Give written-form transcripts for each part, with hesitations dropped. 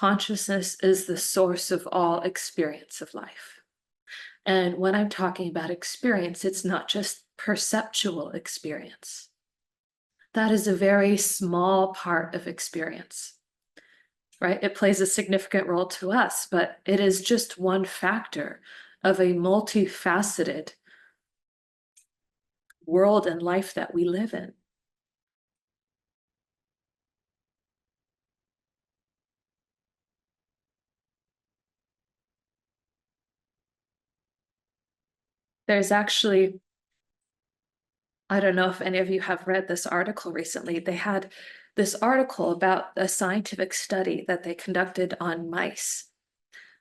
consciousness is the source of all experience of life. And when I'm talking about experience, it's not just perceptual experience. That is a very small part of experience, right? It plays a significant role to us, but it is just one factor of a multifaceted world and life that we live in. There's actually, I don't know if any of you have read this article recently. They had this article about a scientific study that they conducted on mice,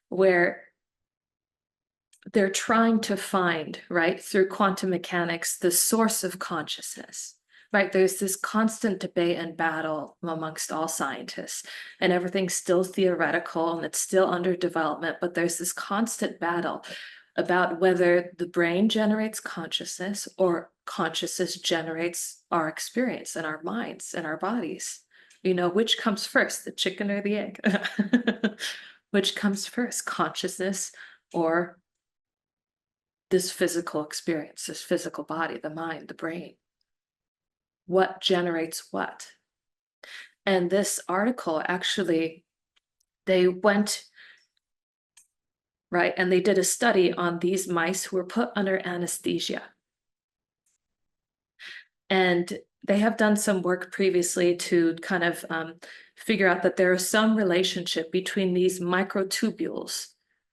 where they're trying to find, right, through quantum mechanics, the source of consciousness, right? There's this constant debate and battle amongst all scientists, and everything's still theoretical and it's still under development, but there's this constant battle about whether the brain generates consciousness or consciousness generates our experience and our minds and our bodies. You know, which comes first, the chicken or the egg? Which comes first, consciousness or this physical experience, this physical body, the mind, the brain? What generates what? And this article, actually, they went, right, and they did a study on these mice who were put under anesthesia. And they have done some work previously to kind of figure out that there is some relationship between these microtubules,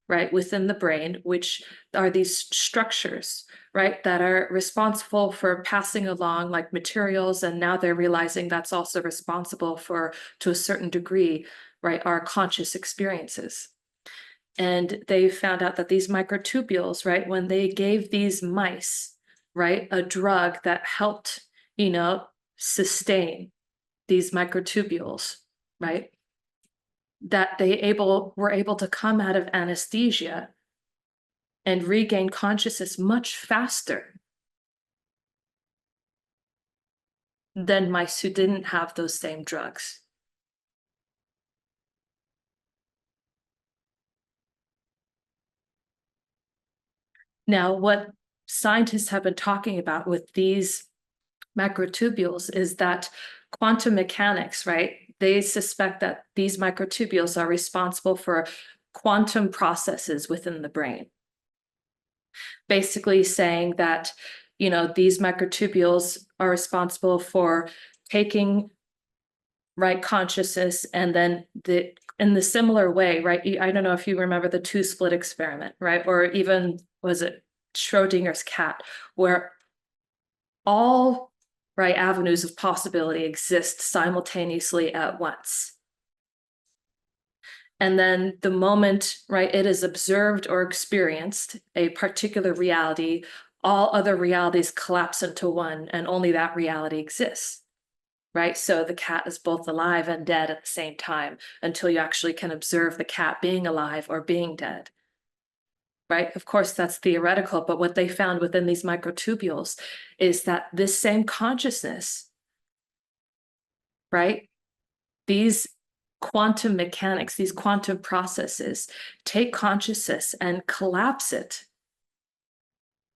right, within the brain, which are these structures, right, that are responsible for passing along like materials. And now they're realizing that's also responsible for, to a certain degree, right, our conscious experiences. And they found out that these microtubules, right, when they gave these mice, right, a drug that helped, you know, sustain these microtubules, right, that they were able to come out of anesthesia and regain consciousness much faster than mice who didn't have those same drugs. Now, what scientists have been talking about with these microtubules is that quantum mechanics, right? They suspect that these microtubules are responsible for quantum processes within the brain. Basically saying that, you know, these microtubules are responsible for taking, right, consciousness, and then in the similar way, right? I don't know if you remember the two split experiment, right? Or even, was it Schrodinger's cat, where all, right, avenues of possibility exist simultaneously at once. And then the moment, right, it is observed or experienced a particular reality, all other realities collapse into one, and only that reality exists, right? So the cat is both alive and dead at the same time until you actually can observe the cat being alive or being dead, right? Of course, that's theoretical, but what they found within these microtubules is that this same consciousness, right, these quantum mechanics, these quantum processes take consciousness and collapse it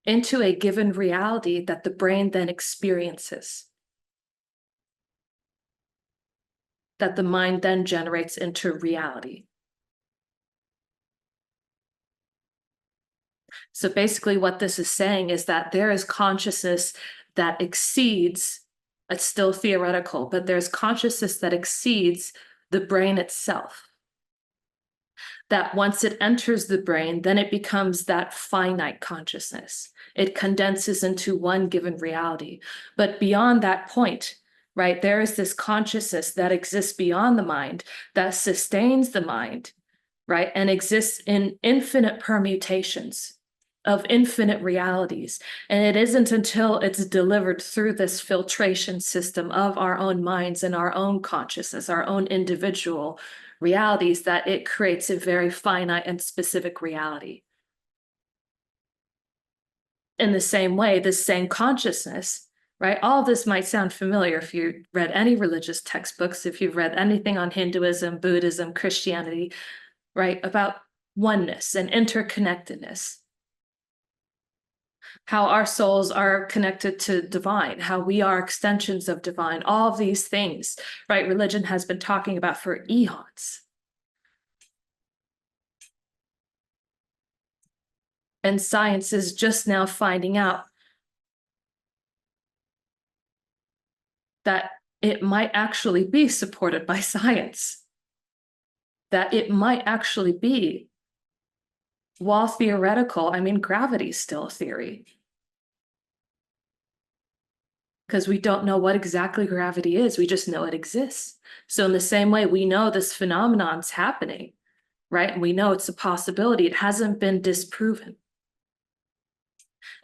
into a given reality that the brain then experiences, that the mind then generates into reality. So basically what this is saying is that there is consciousness that exceeds, it's still theoretical, but there's consciousness that exceeds the brain itself. That once it enters the brain, then it becomes that finite consciousness. It condenses into one given reality. But beyond that point, right, there is this consciousness that exists beyond the mind, that sustains the mind, right, and exists in infinite permutations of infinite realities. And it isn't until it's delivered through this filtration system of our own minds and our own consciousness, our own individual realities, that it creates a very finite and specific reality. In the same way, this same consciousness, right? All of this might sound familiar if you read any religious textbooks, if you've read anything on Hinduism, Buddhism, Christianity, right? About oneness and interconnectedness, how our souls are connected to divine, how we are extensions of divine, all of these things, right? Religion has been talking about for eons. And science is just now finding out that it might actually be supported by science, that it might actually be, while theoretical, I mean, gravity's still a theory. Because we don't know what exactly gravity is, we just know it exists. So in the same way, we know this phenomenon's happening, right? And we know it's a possibility. It hasn't been disproven.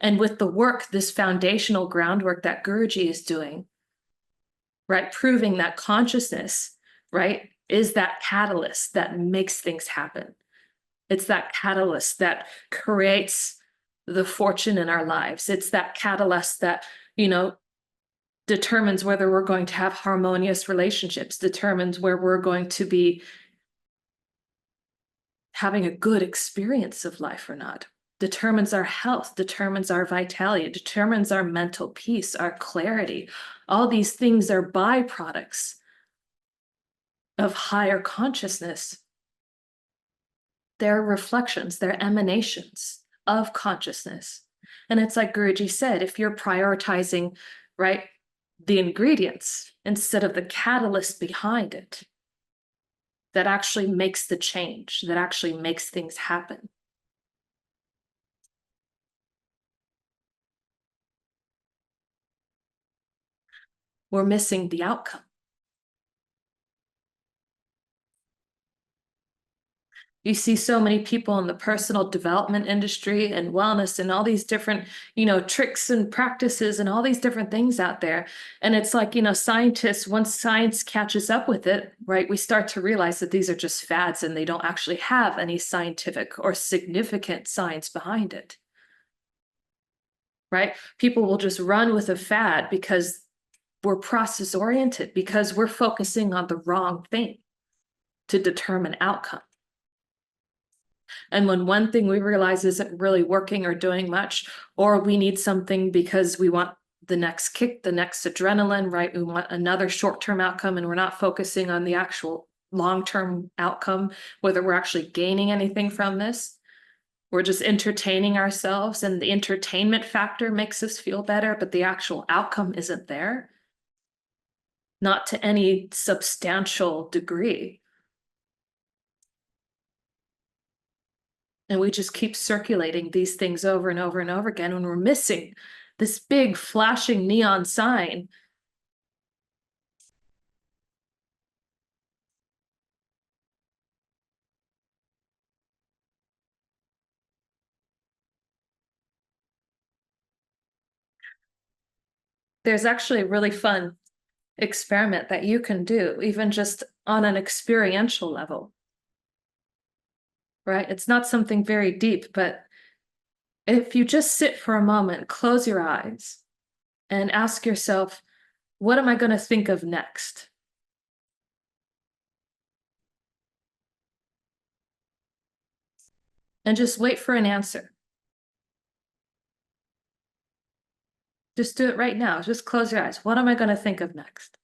And with the work, this foundational groundwork that Guruji is doing, right, proving that consciousness, right, is that catalyst that makes things happen. It's that catalyst that creates the fortune in our lives. It's that catalyst that, determines whether we're going to have harmonious relationships, determines where we're going to be having a good experience of life or not, determines our health, determines our vitality, determines our mental peace, our clarity. All these things are byproducts of higher consciousness. They're reflections, they're emanations of consciousness. And it's like Guruji said, if you're prioritizing, right, the ingredients instead of the catalyst behind it, that actually makes the change, that actually makes things happen. We're missing the outcome. You see so many people in the personal development industry and wellness and all these different, tricks and practices and all these different things out there. And it's like, scientists, once science catches up with it, right, we start to realize that these are just fads and they don't actually have any scientific or significant science behind it. Right? People will just run with a fad because we're process oriented, because we're focusing on the wrong thing to determine outcome. And when one thing we realize isn't really working or doing much, or we need something because we want the next kick, the next adrenaline, right? We want another short-term outcome and we're not focusing on the actual long-term outcome, whether we're actually gaining anything from this. We're just entertaining ourselves and the entertainment factor makes us feel better, but the actual outcome isn't there. Not to any substantial degree. And we just keep circulating these things over and over and over again when we're missing this big flashing neon sign. There's actually a really fun experiment that you can do, even just on an experiential level, right? It's not something very deep, but if you just sit for a moment, close your eyes and ask yourself, what am I going to think of next? And just wait for an answer. Just do it right now. Just close your eyes. What am I going to think of next?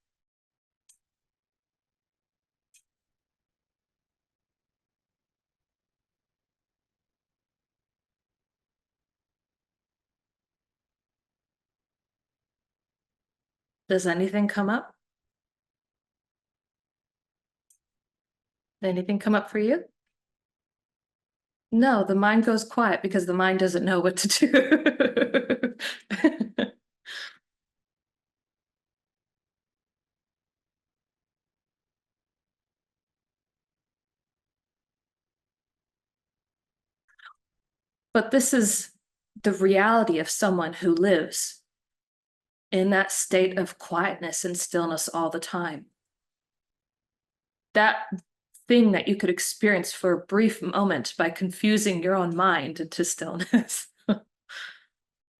Does anything come up? Anything come up for you? No, the mind goes quiet because the mind doesn't know what to do. But this is the reality of someone who lives in that state of quietness and stillness all the time. That thing that you could experience for a brief moment by confusing your own mind into stillness,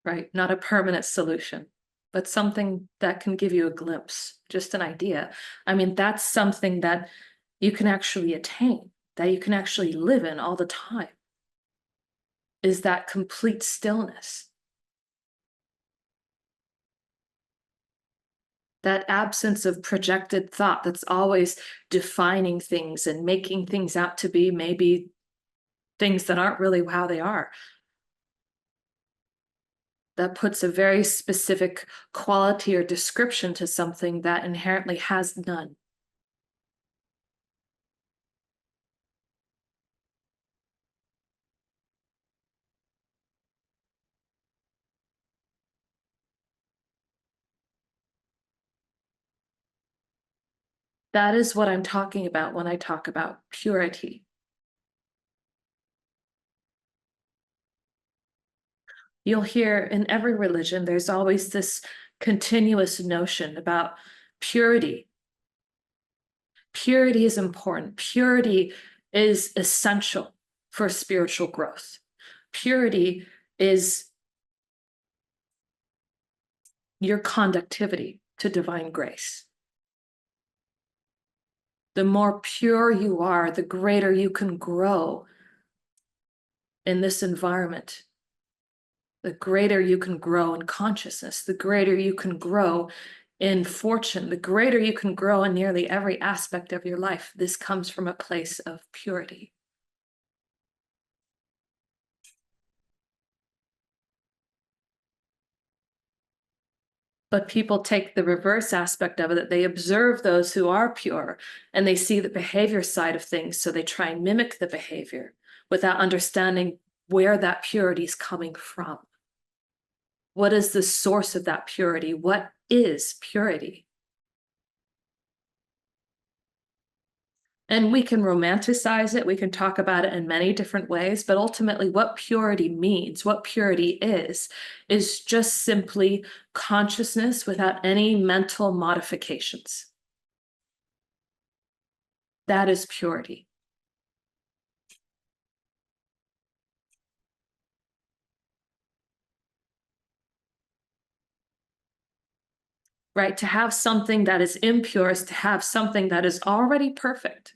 right? Not a permanent solution, but something that can give you a glimpse, just an idea. I mean, that's something that you can actually attain, that you can actually live in all the time, is that complete stillness. That absence of projected thought that's always defining things and making things out to be maybe things that aren't really how they are. That puts a very specific quality or description to something that inherently has none. That is what I'm talking about when I talk about purity. You'll hear in every religion, there's always this continuous notion about purity. Purity is important. Purity is essential for spiritual growth. Purity is your conductivity to divine grace. The more pure you are, the greater you can grow in this environment. The greater you can grow in consciousness, the greater you can grow in fortune, the greater you can grow in nearly every aspect of your life. This comes from a place of purity. But people take the reverse aspect of it, that they observe those who are pure and they see the behavior side of things. So they try and mimic the behavior without understanding where that purity is coming from. What is the source of that purity? What is purity? And we can romanticize it, we can talk about it in many different ways, but ultimately what purity means, what purity is just simply consciousness without any mental modifications. That is purity. Right? To have something that is impure is to have something that is already perfect.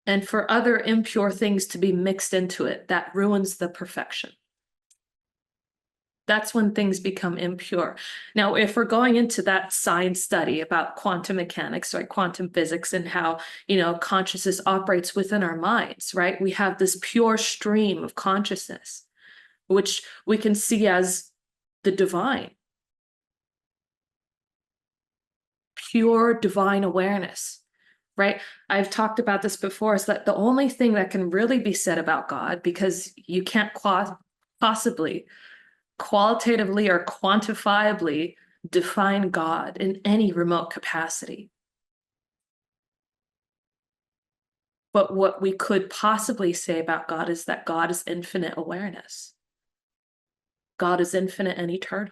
And for other impure things to be mixed into it, that ruins the perfection. That's when things become impure. Now, if we're going into that science study about quantum mechanics, right, quantum physics, and how, consciousness operates within our minds, right? We have this pure stream of consciousness, which we can see as the divine, pure divine awareness. Right? I've talked about this before, is that the only thing that can really be said about God, because you can't possibly qualitatively or quantifiably define God in any remote capacity. But what we could possibly say about God is that God is infinite awareness. God is infinite and eternal.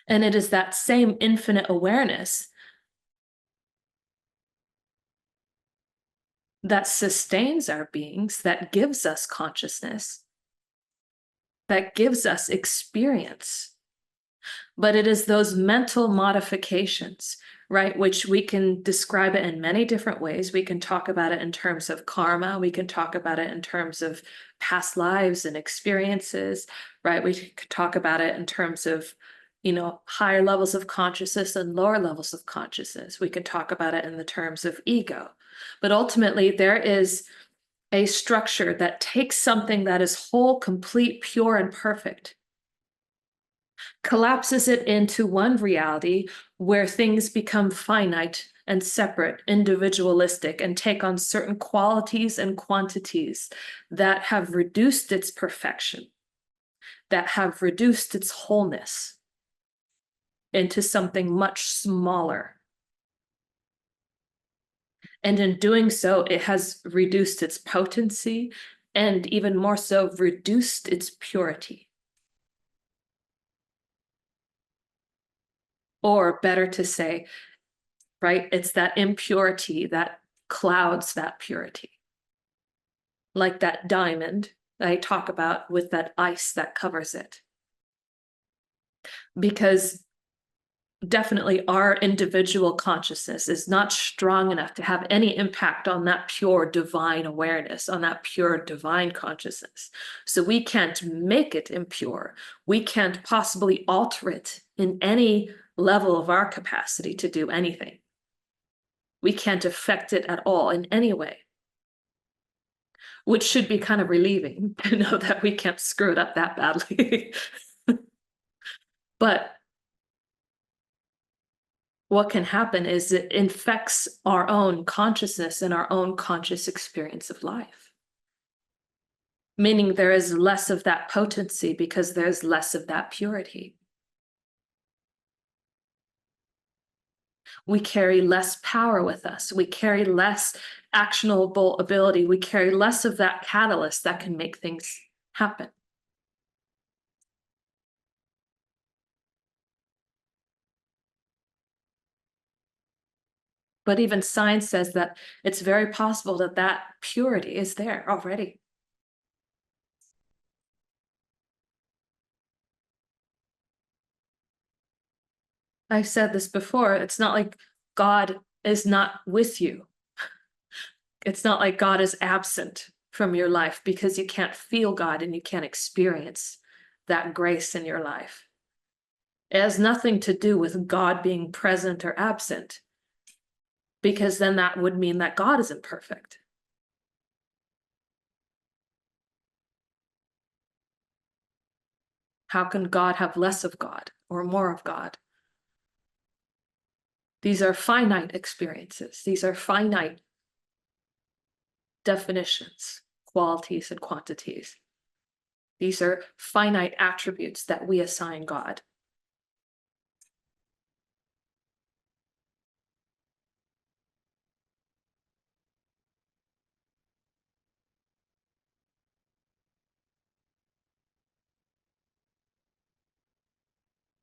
And it is that same infinite awareness that sustains our beings, that gives us consciousness, that gives us experience. But it is those mental modifications, right, which we can describe it in many different ways. We can talk about it in terms of karma. We can talk about it in terms of past lives and experiences, right? We could talk about it in terms of, higher levels of consciousness and lower levels of consciousness. We can talk about it in the terms of ego. But ultimately, there is a structure that takes something that is whole, complete, pure, and perfect, collapses it into one reality where things become finite and separate, individualistic, and take on certain qualities and quantities that have reduced its perfection, that have reduced its wholeness into something much smaller. And in doing so, it has reduced its potency and even more so, reduced its purity. Or better to say, right, it's that impurity that clouds that purity. Like that diamond, that I talk about with that ice that covers it. Because definitely our individual consciousness is not strong enough to have any impact on that pure divine awareness, on that pure divine consciousness. So we can't make it impure. We can't possibly alter it in any level of our capacity to do anything. We can't affect it at all in any way, which should be kind of relieving to know that we can't screw it up that badly. But what can happen is it infects our own consciousness and our own conscious experience of life. Meaning there is less of that potency because there's less of that purity. We carry less power with us. We carry less actionable ability. We carry less of that catalyst that can make things happen. But even science says that it's very possible that that purity is there already. I've said this before, it's not like God is not with you. It's not like God is absent from your life because you can't feel God and you can't experience that grace in your life. It has nothing to do with God being present or absent, because then that would mean that God isn't perfect. How can God have less of God or more of God? These are finite experiences. These are finite definitions, qualities, and quantities. These are finite attributes that we assign God.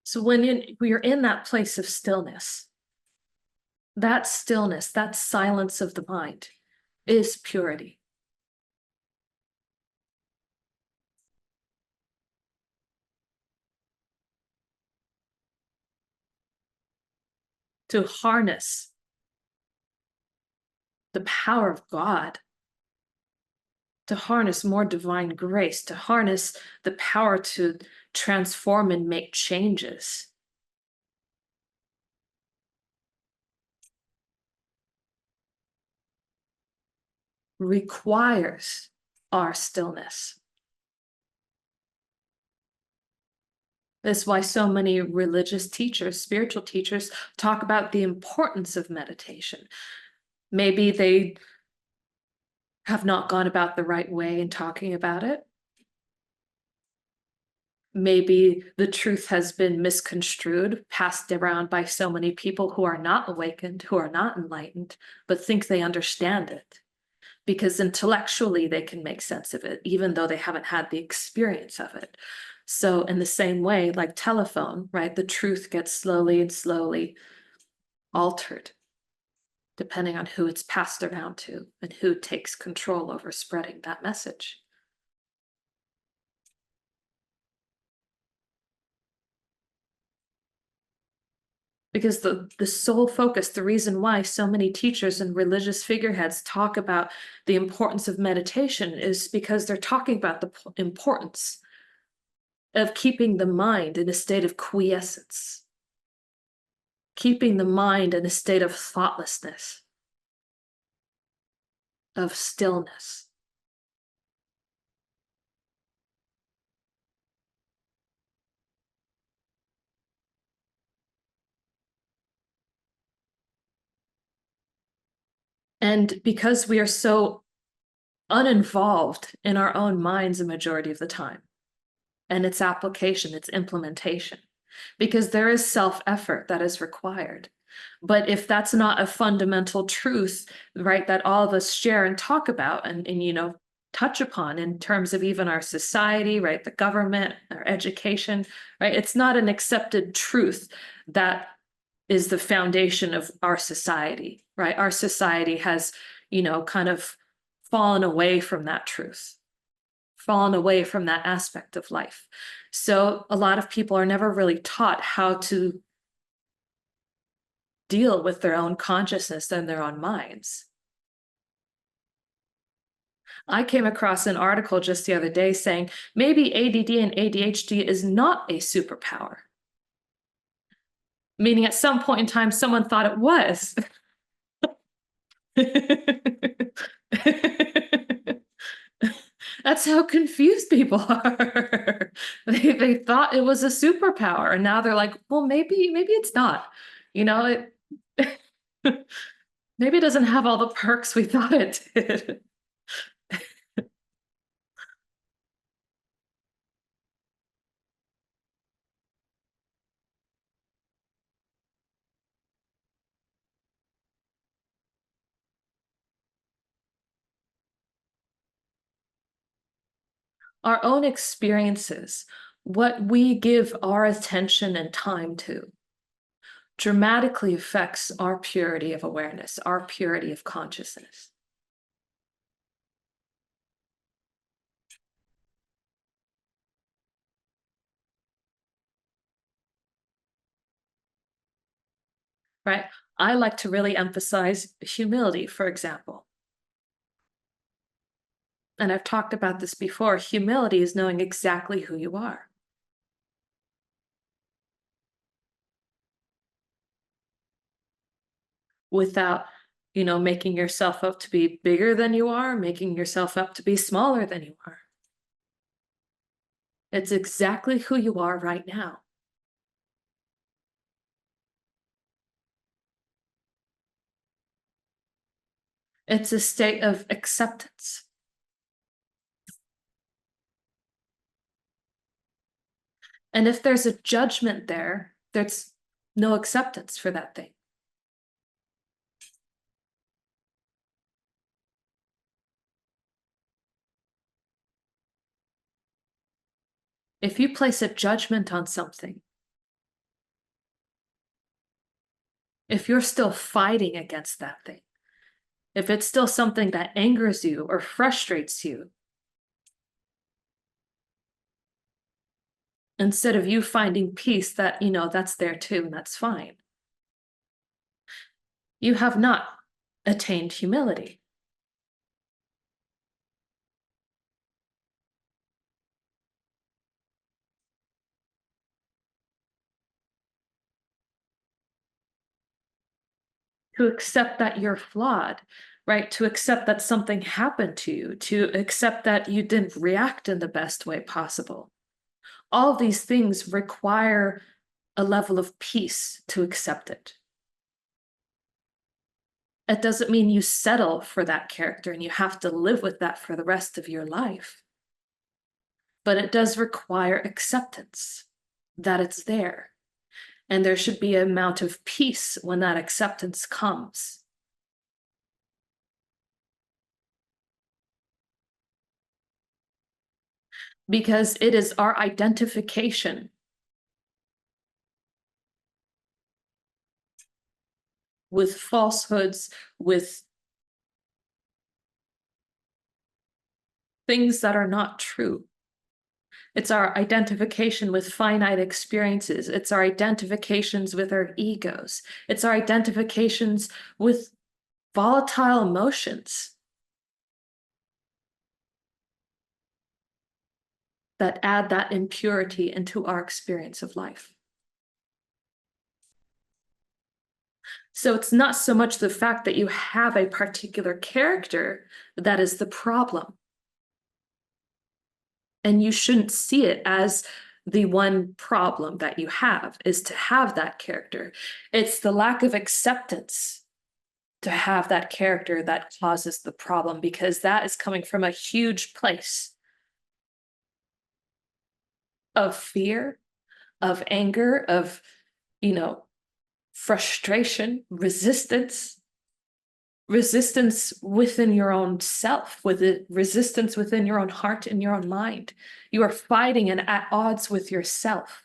So when you're in that place of stillness, that silence of the mind is purity. To harness the power of God, to harness more divine grace, to harness the power to transform and make changes. Requires our stillness. That's why so many religious teachers, spiritual teachers, talk about the importance of meditation. Maybe they have not gone about the right way in talking about it. Maybe the truth has been misconstrued, passed around by so many people who are not awakened, who are not enlightened, but think they understand it. Because intellectually they can make sense of it, even though they haven't had the experience of it. So in the same way, like telephone, right, the truth gets slowly and slowly altered, depending on who it's passed around to and who takes control over spreading that message. Because the sole focus, the reason why so many teachers and religious figureheads talk about the importance of meditation is because they're talking about the importance of keeping the mind in a state of quiescence, keeping the mind in a state of thoughtlessness, of stillness. And because we are so uninvolved in our own minds a majority of the time, and its application, its implementation, because there is self-effort that is required. But if that's not a fundamental truth, right, that all of us share and talk about and touch upon in terms of even our society, right, the government, our education, right, it's not an accepted truth that is the foundation of our society, right? Our society has, kind of fallen away from that truth, fallen away from that aspect of life. So a lot of people are never really taught how to deal with their own consciousness and their own minds. I came across an article just the other day saying maybe ADD and ADHD is not a superpower. Meaning at some point in time, someone thought it was. That's how confused people are. They thought it was a superpower, and now they're like, well, maybe it's not. You know, it maybe it doesn't have all the perks we thought it did. Our own experiences, what we give our attention and time to, dramatically affects our purity of awareness, our purity of consciousness. Right? I like to really emphasize humility, for example. And I've talked about this before. Humility is knowing exactly who you are. Without, making yourself up to be bigger than you are, making yourself up to be smaller than you are. It's exactly who you are right now. It's a state of acceptance. And if there's a judgment there, there's no acceptance for that thing. If you place a judgment on something, if you're still fighting against that thing, if it's still something that angers you or frustrates you, instead of you finding peace that, that's there too, and that's fine, you have not attained humility. To accept that you're flawed, right? To accept that something happened to you, to accept that you didn't react in the best way possible. All of these things require a level of peace to accept it. It doesn't mean you settle for that character and you have to live with that for the rest of your life. But it does require acceptance that it's there. And there should be an amount of peace when that acceptance comes. Because it is our identification with falsehoods, with things that are not true. It's our identification with finite experiences. It's our identifications with our egos. It's our identifications with volatile emotions that add that impurity into our experience of life. So it's not so much the fact that you have a particular character that is the problem. And you shouldn't see it as the one problem that you have is to have that character. It's the lack of acceptance to have that character that causes the problem, because that is coming from a huge place of fear, of anger, of, frustration, resistance within your own self, with it, resistance within your own heart and your own mind. You are fighting and at odds with yourself.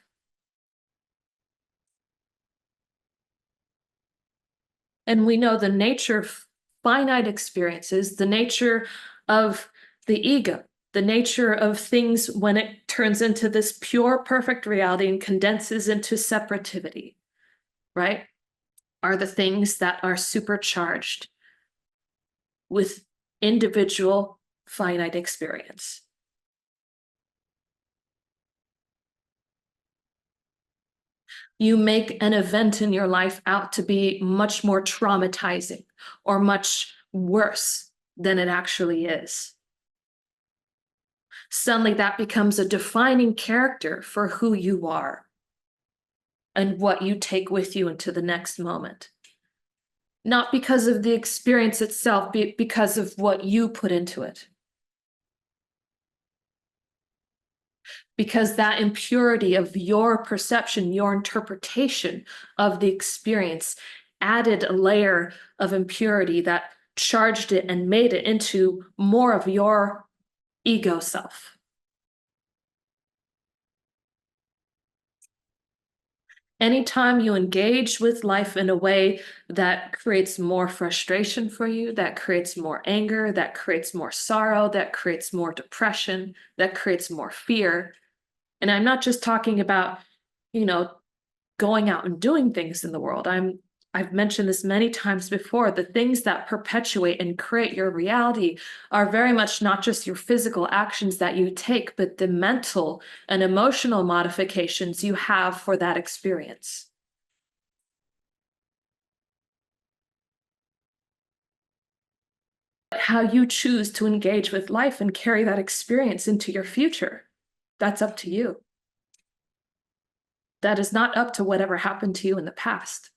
And we know the nature of finite experiences, the nature of the ego, The nature of things when it turns into this pure, perfect reality and condenses into separativity, right? Are the things that are supercharged with individual finite experience. You make an event in your life out to be much more traumatizing or much worse than it actually is. Suddenly that becomes a defining character for who you are and what you take with you into the next moment. Not because of the experience itself, but because of what you put into it. Because that impurity of your perception, your interpretation of the experience added a layer of impurity that charged it and made it into more of your ego self. Anytime you engage with life in a way that creates more frustration for you, that creates more anger, that creates more sorrow, that creates more depression, that creates more fear. And I'm not just talking about, going out and doing things in the world. I've mentioned this many times before. The things that perpetuate and create your reality are very much not just your physical actions that you take, but the mental and emotional modifications you have for that experience. How you choose to engage with life and carry that experience into your future, that's up to you. That is not up to whatever happened to you in the past.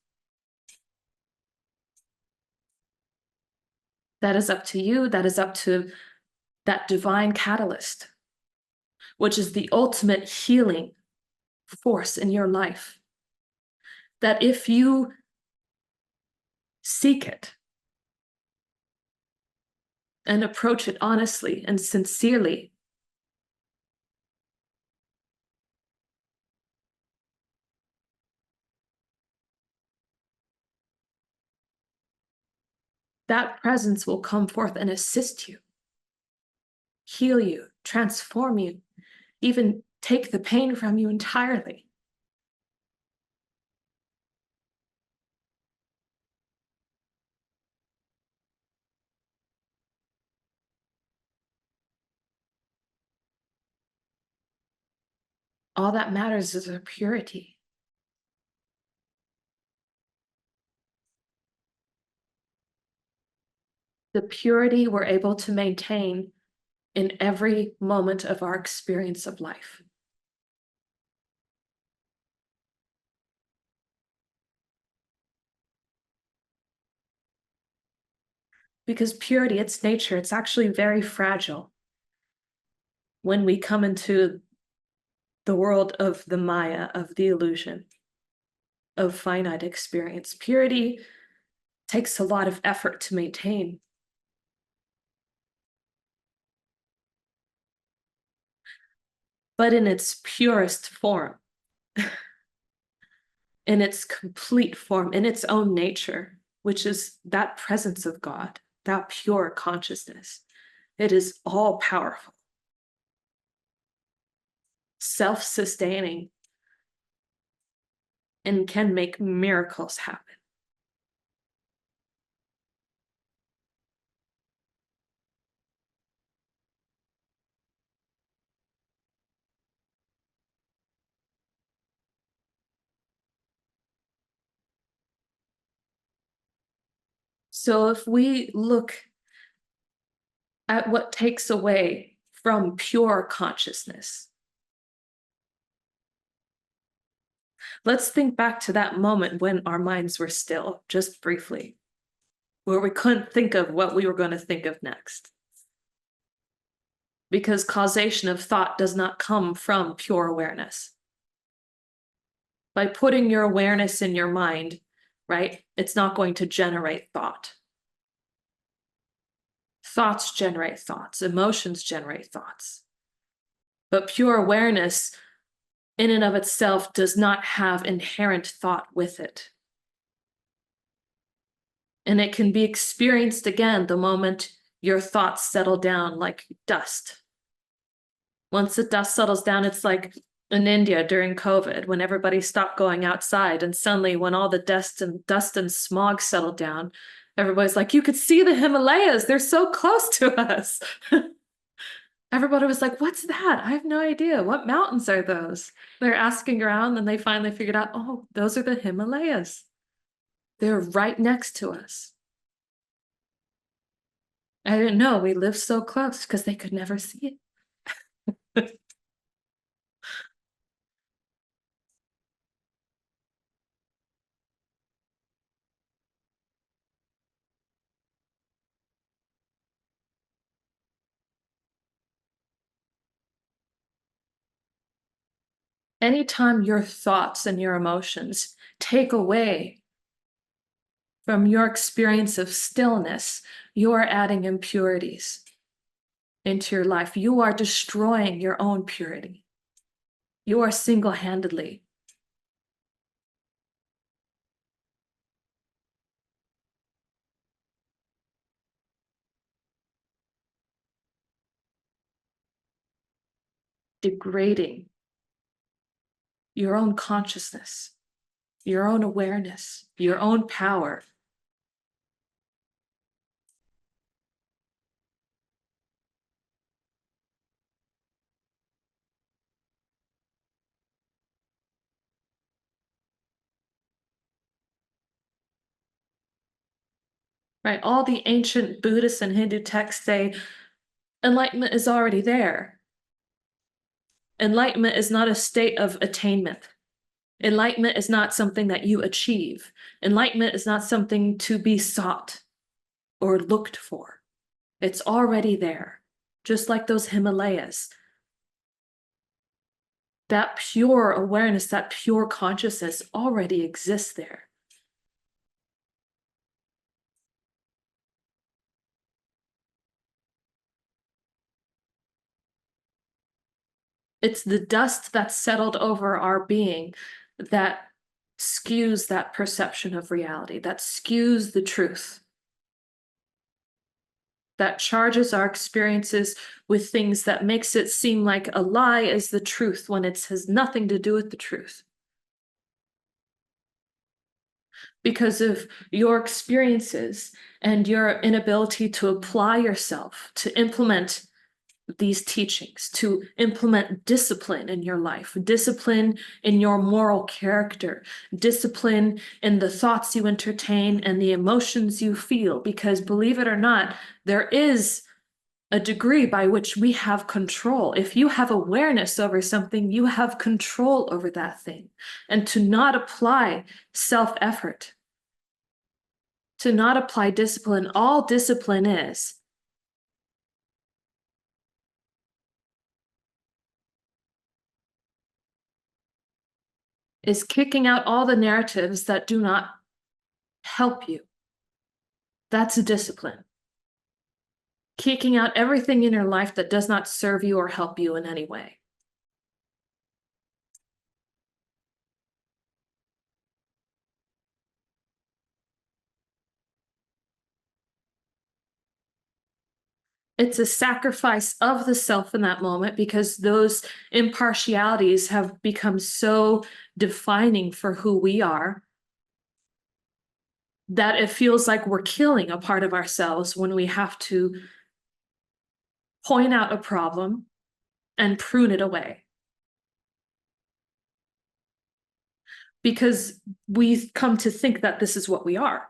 That is up to you. That is up to that divine catalyst, which is the ultimate healing force in your life. That if you seek it and approach it honestly and sincerely, that presence will come forth and assist you, heal you, transform you, even take the pain from you entirely. All that matters is our purity. The purity we're able to maintain in every moment of our experience of life. Because purity, its nature, it's actually very fragile. When we come into the world of the Maya, of the illusion, of finite experience, purity takes a lot of effort to maintain. But in its purest form, in its complete form, in its own nature, which is that presence of God, that pure consciousness, it is all powerful, self-sustaining, and can make miracles happen. So if we look at what takes away from pure consciousness, let's think back to that moment when our minds were still, just briefly, where we couldn't think of what we were going to think of next. Because causation of thought does not come from pure awareness. By putting your awareness in your mind, right, it's not going to generate thought. Thoughts generate thoughts, emotions generate thoughts. But pure awareness in and of itself does not have inherent thought with it. And it can be experienced again the moment your thoughts settle down like dust Once the dust settles down, it's like in India during COVID when everybody stopped going outside, and suddenly when all the dust and smog settled down, everybody's like, you could see the Himalayas. They're so close to us. Everybody was like, what's that? I have no idea. What mountains are those? They're asking around, and they finally figured out, oh, those are the Himalayas. They're right next to us. I didn't know we lived so close because they could never see it. Anytime your thoughts and your emotions take away from your experience of stillness, you are adding impurities into your life. You are destroying your own purity. You are single-handedly degrading your own consciousness, your own awareness, your own power. Right? All the ancient Buddhist and Hindu texts say enlightenment is already there. Enlightenment is not a state of attainment. Enlightenment is not something that you achieve. Enlightenment is not something to be sought or looked for. It's already there, just like those Himalayas. That pure awareness, that pure consciousness already exists there. It's the dust that's settled over our being that skews that perception of reality, that skews the truth, that charges our experiences with things that makes it seem like a lie is the truth when it has nothing to do with the truth. Because of your experiences and your inability to apply yourself, to implement these teachings, to implement discipline in your life, discipline in your moral character, discipline in the thoughts you entertain and the emotions you feel. Because believe it or not, there is a degree by which we have control. If you have awareness over something, you have control over that thing. And to not apply self-effort, to not apply discipline, all discipline is kicking out all the narratives that do not help you. That's a discipline. Kicking out everything in your life that does not serve you or help you in any way. It's a sacrifice of the self in that moment because those impartialities have become so defining for who we are that it feels like we're killing a part of ourselves when we have to point out a problem and prune it away. Because we come to think that this is what we are.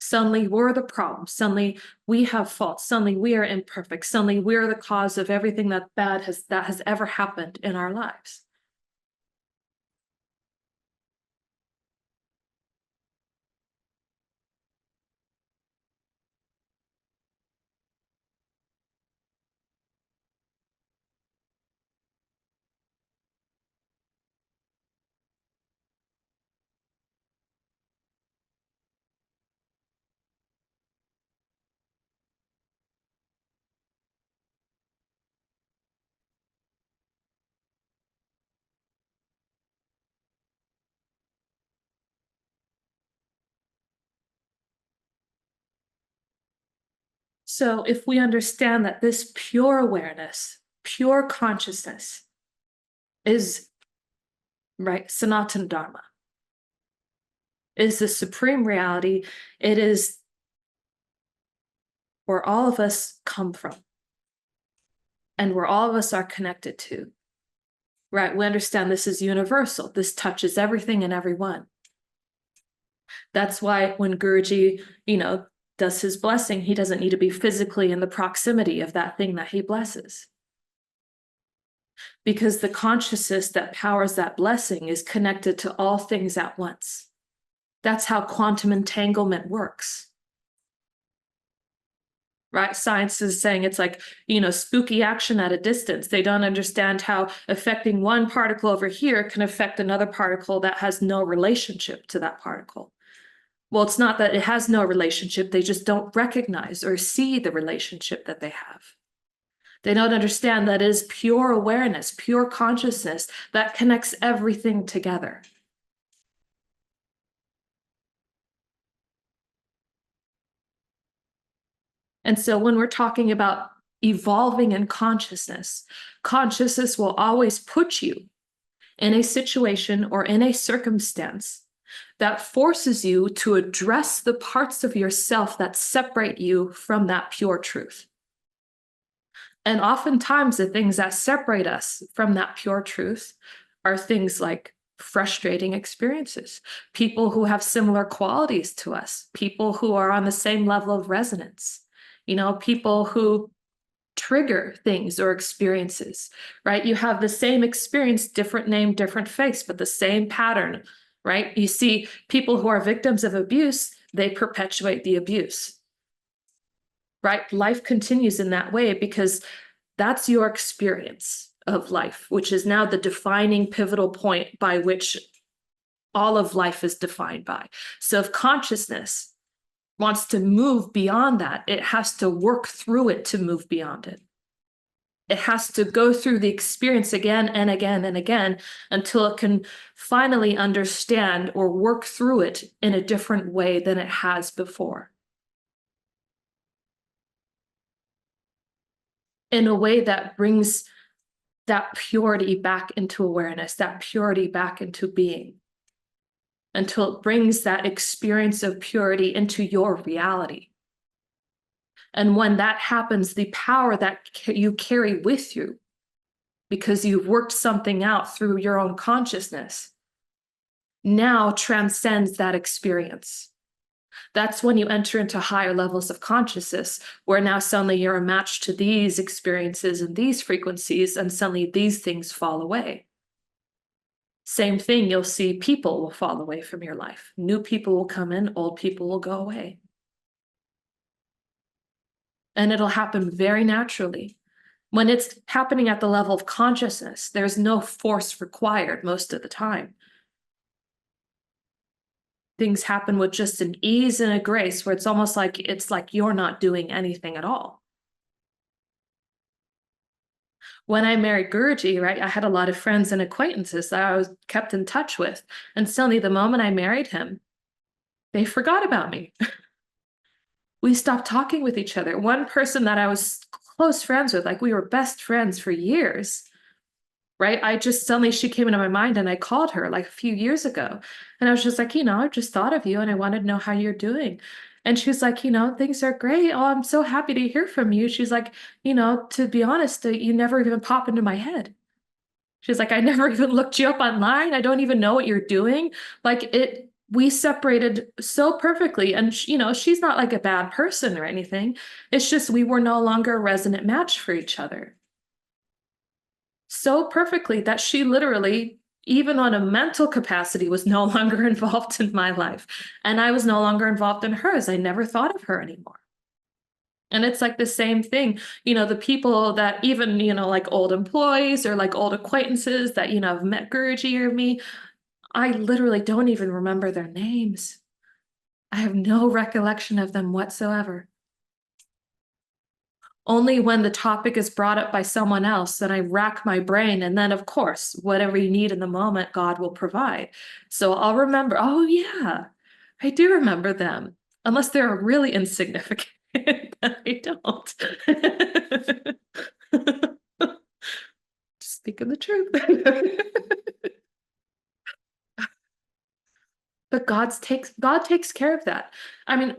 Suddenly we're the problem. Suddenly we have faults. Suddenly we are imperfect. Suddenly we're the cause of everything that has ever happened in our lives. So if we understand that this pure awareness, pure consciousness is, right, Sanatana Dharma, is the supreme reality, it is where all of us come from and where all of us are connected to, right? We understand this is universal. This touches everything and everyone. That's why when Guruji, does his blessing, he doesn't need to be physically in the proximity of that thing that he blesses. Because the consciousness that powers that blessing is connected to all things at once. That's how quantum entanglement works. Right? Science is saying it's like, spooky action at a distance. They don't understand how affecting one particle over here can affect another particle that has no relationship to that particle. Well, it's not that it has no relationship. They just don't recognize or see the relationship that they have. They don't understand that it is pure awareness, pure consciousness that connects everything together. And so when we're talking about evolving in consciousness, consciousness will always put you in a situation or in a circumstance that forces you to address the parts of yourself that separate you from that pure truth. And oftentimes the things that separate us from that pure truth are things like frustrating experiences, people who have similar qualities to us, people who are on the same level of resonance, people who trigger things or experiences, right? You have the same experience, different name, different face, but the same pattern, right? You see people who are victims of abuse, they perpetuate the abuse, right? Life continues in that way because that's your experience of life, which is now the defining pivotal point by which all of life is defined by. So if consciousness wants to move beyond that, it has to work through it to move beyond it. It has to go through the experience again and again and again until it can finally understand or work through it in a different way than it has before. In a way that brings that purity back into awareness, that purity back into being, until it brings that experience of purity into your reality. And when that happens, the power that you carry with you, because you've worked something out through your own consciousness, now transcends that experience. That's when you enter into higher levels of consciousness, where now suddenly you're a match to these experiences and these frequencies, and suddenly these things fall away. Same thing, you'll see people will fall away from your life. New people will come in, old people will go away. And it'll happen very naturally. When it's happening at the level of consciousness, there's no force required most of the time. Things happen with just an ease and a grace where it's almost like you're not doing anything at all. When I married Guruji, right, I had a lot of friends and acquaintances that I was kept in touch with. And suddenly the moment I married him, they forgot about me. We stopped talking with each other. One person that I was close friends with, like we were best friends for years, right? She came into my mind and I called her like a few years ago. And I was just like, I just thought of you and I wanted to know how you're doing. And she was like, things are great. Oh, I'm so happy to hear from you. She's like, to be honest, you never even pop into my head. She's like, I never even looked you up online. I don't even know what you're doing. We separated so perfectly. And, she's not like a bad person or anything. It's just we were no longer a resonant match for each other. So perfectly that she literally, even on a mental capacity, was no longer involved in my life. And I was no longer involved in hers. I never thought of her anymore. And it's like the same thing, the people that even, like old employees or like old acquaintances that, have met Guruji or me, I literally don't even remember their names. I have no recollection of them whatsoever. Only when the topic is brought up by someone else, then I rack my brain. And then, of course, whatever you need in the moment, God will provide. So I'll remember, oh, yeah, I do remember them, unless they're really insignificant. I don't. Just speaking the truth. But God takes care of that. I mean,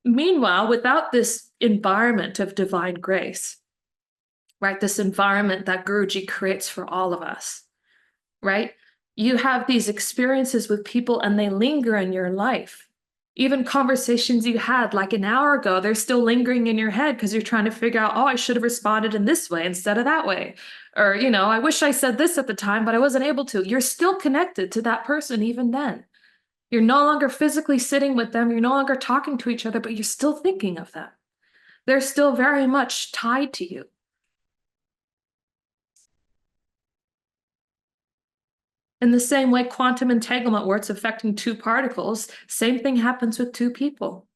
meanwhile, without this environment of divine grace, right? This environment that Guruji creates for all of us, right? You have these experiences with people and they linger in your life. Even conversations you had like an hour ago, they're still lingering in your head because you're trying to figure out, oh, I should have responded in this way instead of that way. Or, I wish I said this at the time, but I wasn't able to. You're still connected to that person even then. You're no longer physically sitting with them. You're no longer talking to each other, but you're still thinking of them. They're still very much tied to you. In the same way, quantum entanglement, where it's affecting two particles, same thing happens with two people.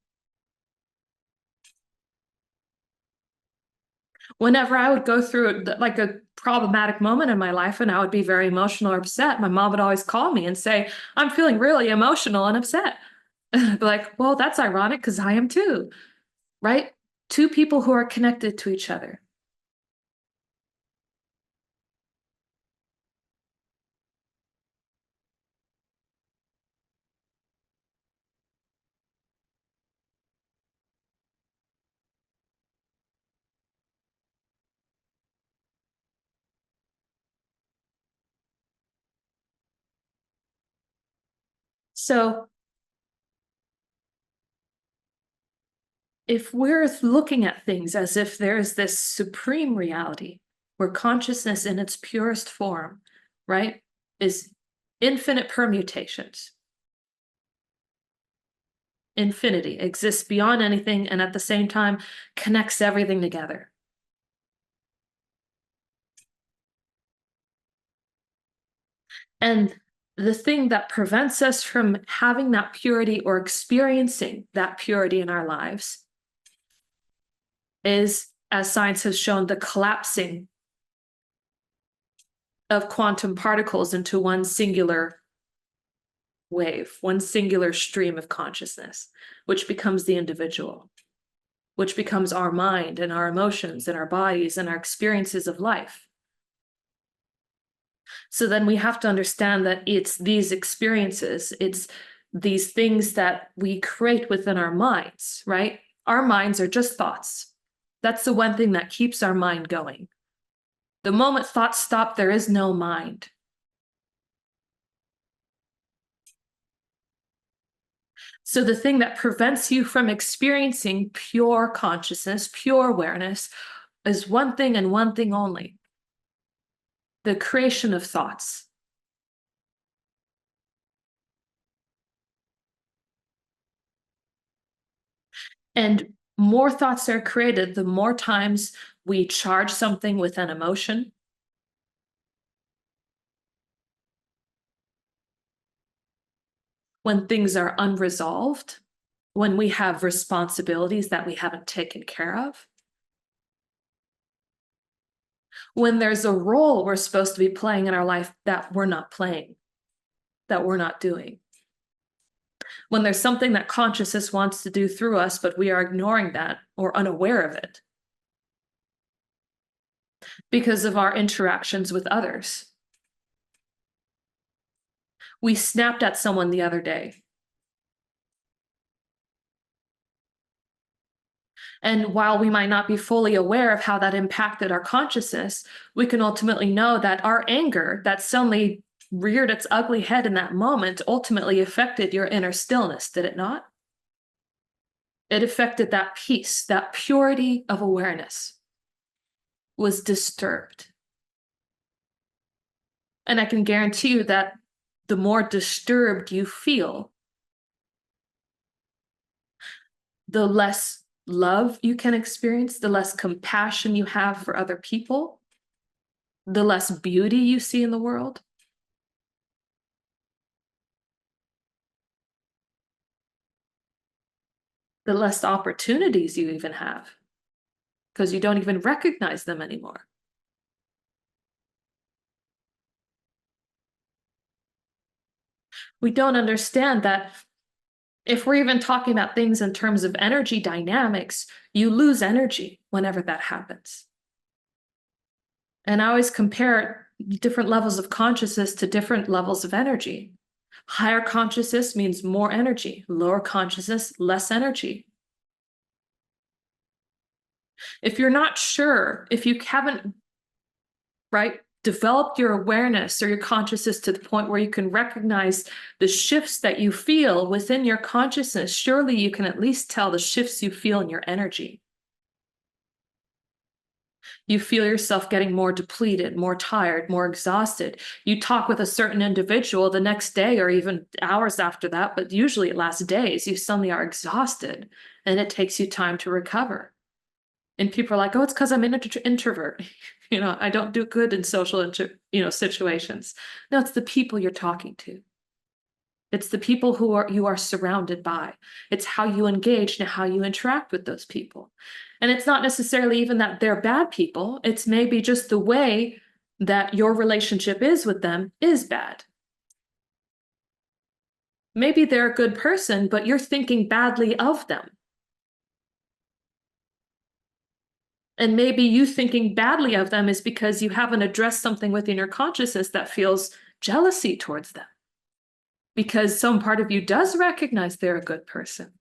Whenever I would go through like a problematic moment in my life and I would be very emotional or upset, my mom would always call me and say, I'm feeling really emotional and upset. I'd be like, well, that's ironic because I am too, right? Two people who are connected to each other. So if we're looking at things as if there's this supreme reality where consciousness in its purest form, right, is infinite permutations, infinity exists beyond anything and at the same time connects everything together. And the thing that prevents us from having that purity or experiencing that purity in our lives is, as science has shown, the collapsing of quantum particles into one singular wave, one singular stream of consciousness, which becomes the individual, which becomes our mind and our emotions and our bodies and our experiences of life. So then we have to understand that it's these experiences, it's these things that we create within our minds, right? Our minds are just thoughts. That's the one thing that keeps our mind going. The moment thoughts stop, there is no mind. So the thing that prevents you from experiencing pure consciousness, pure awareness, is one thing and one thing only: the creation of thoughts. And more thoughts are created, the more times we charge something with an emotion. When things are unresolved, when we have responsibilities that we haven't taken care of, when there's a role we're supposed to be playing in our life that we're not playing, that we're not doing. When there's something that consciousness wants to do through us, but we are ignoring that or unaware of it because of our interactions with others. We snapped at someone the other day. And while we might not be fully aware of how that impacted our consciousness, we can ultimately know that our anger that suddenly reared its ugly head in that moment ultimately affected your inner stillness, did it not? It affected that peace, that purity of awareness was disturbed. And I can guarantee you that the more disturbed you feel, the less love you can experience, the less compassion you have for other people, the less beauty you see in the world. The less opportunities you even have because you don't even recognize them anymore. We don't understand that If we're even talking about things in terms of energy dynamics, you lose energy whenever that happens. And I always compare different levels of consciousness to different levels of energy. Higher consciousness means more energy, lower consciousness, less energy. If you're not sure, if you haven't, right, developed your awareness or your consciousness to the point where you can recognize the shifts that you feel within your consciousness, surely you can at least tell the shifts you feel in your energy. You feel yourself getting more depleted, more tired, more exhausted. You talk with a certain individual the next day or even hours after that, but usually it lasts days. You suddenly are exhausted and it takes you time to recover. And people are like, oh, it's because I'm an introvert. I don't do good in social, situations. No, it's the people you're talking to. It's the people you are surrounded by. It's how you engage and how you interact with those people. And it's not necessarily even that they're bad people. It's maybe just the way that your relationship is with them is bad. Maybe they're a good person, but you're thinking badly of them. And maybe you thinking badly of them is because you haven't addressed something within your consciousness that feels jealousy towards them. Because some part of you does recognize they're a good person.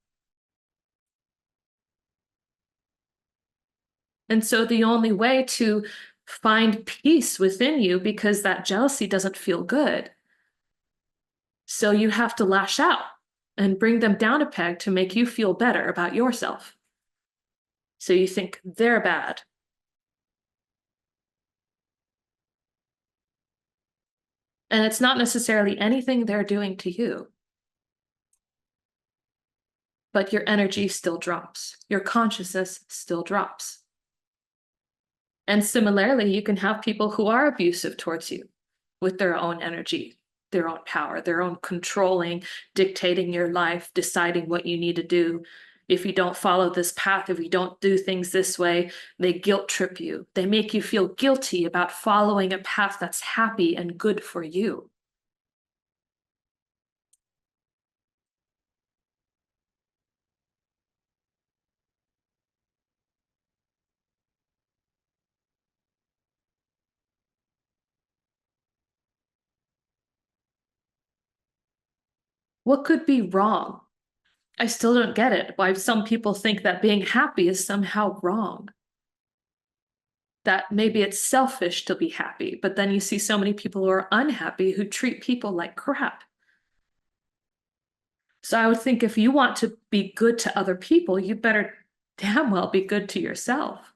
And so the only way to find peace within you, because that jealousy doesn't feel good, so you have to lash out and bring them down a peg to make you feel better about yourself. So you think they're bad. And it's not necessarily anything they're doing to you, but your energy still drops. Your consciousness still drops. And similarly, you can have people who are abusive towards you with their own energy, their own power, their own controlling, dictating your life, deciding what you need to do. If you don't follow this path, if you don't do things this way, they guilt trip you. They make you feel guilty about following a path that's happy and good for you. What could be wrong? I still don't get it. Why some people think that being happy is somehow wrong. That maybe it's selfish to be happy, but then you see so many people who are unhappy who treat people like crap. So I would think if you want to be good to other people, you better damn well be good to yourself.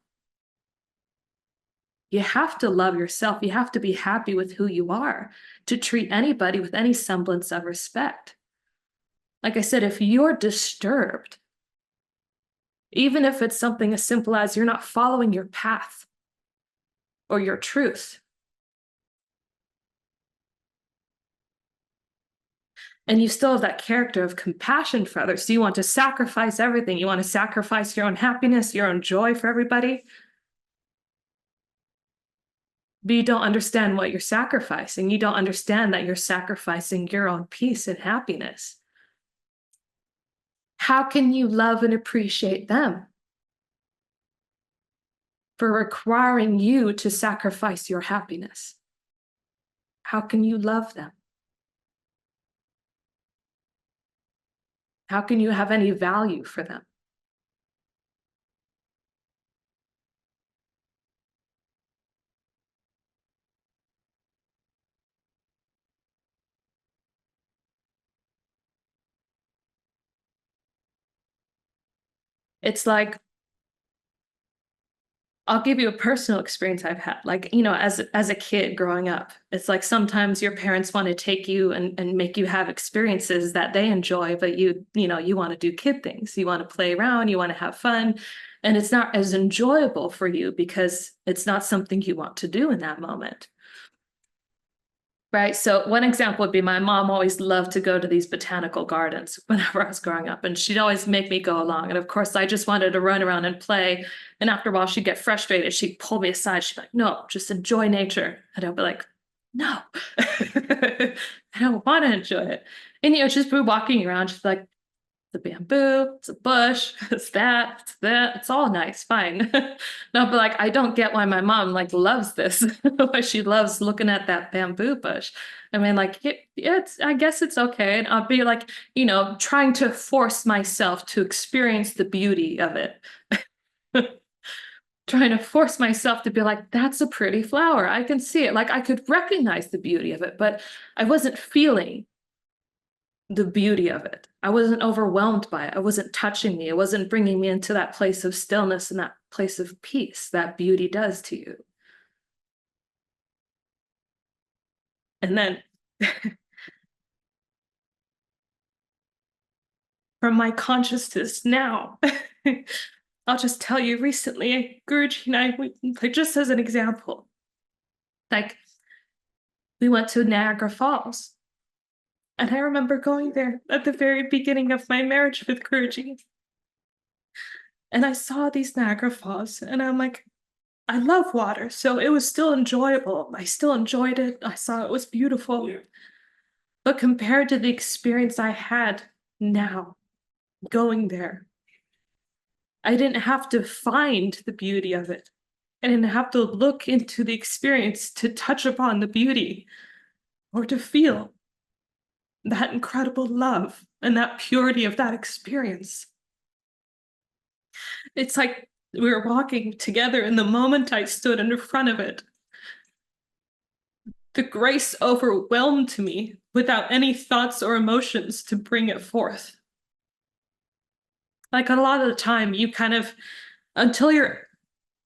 You have to love yourself. You have to be happy with who you are to treat anybody with any semblance of respect. Like I said, if you're disturbed, even if it's something as simple as you're not following your path or your truth, and you still have that character of compassion for others, so you want to sacrifice everything. You want to sacrifice your own happiness, your own joy for everybody, but you don't understand what you're sacrificing. You don't understand that you're sacrificing your own peace and happiness. How can you love and appreciate them for requiring you to sacrifice your happiness? How can you love them? How can you have any value for them? It's like, I'll give you a personal experience I've had. Like, as a kid growing up, it's like sometimes your parents want to take you and make you have experiences that they enjoy, but you want to do kid things. You want to play around, you want to have fun, and it's not as enjoyable for you because it's not something you want to do in that moment. Right. So one example would be my mom always loved to go to these botanical gardens whenever I was growing up, and she'd always make me go along. And of course, I just wanted to run around and play. And after a while, she'd get frustrated. She'd pull me aside. She'd be like, no, just enjoy nature. And I'd be like, no, I don't want to enjoy it. And, just be walking around, just like, the bamboo, it's a bush, it's that, it's all nice, fine. No, but like, I don't get why my mom like loves this, why she loves looking at that bamboo bush. I mean, like, it's, I guess it's okay. And I'll be like, trying to force myself to experience the beauty of it. Trying to force myself to be like, that's a pretty flower. I can see it. Like, I could recognize the beauty of it, but I wasn't feeling the beauty of it. I wasn't overwhelmed by it. It wasn't touching me. It wasn't bringing me into that place of stillness and that place of peace that beauty does to you. And then from my consciousness now, I'll just tell you recently, Guruji and I, like, just as an example, like, we went to Niagara Falls. And I remember going there at the very beginning of my marriage with Guruji. And I saw these Niagara Falls, and I'm like, I love water, so it was still enjoyable. I still enjoyed it. I saw it was beautiful. Yeah. But compared to the experience I had now, going there, I didn't have to find the beauty of it. I didn't have to look into the experience to touch upon the beauty or to feel that incredible love and that purity of that experience. It's like we were walking together, and the moment I stood in front of it, the grace overwhelmed me without any thoughts or emotions to bring it forth. Like, a lot of the time, you kind of, until you're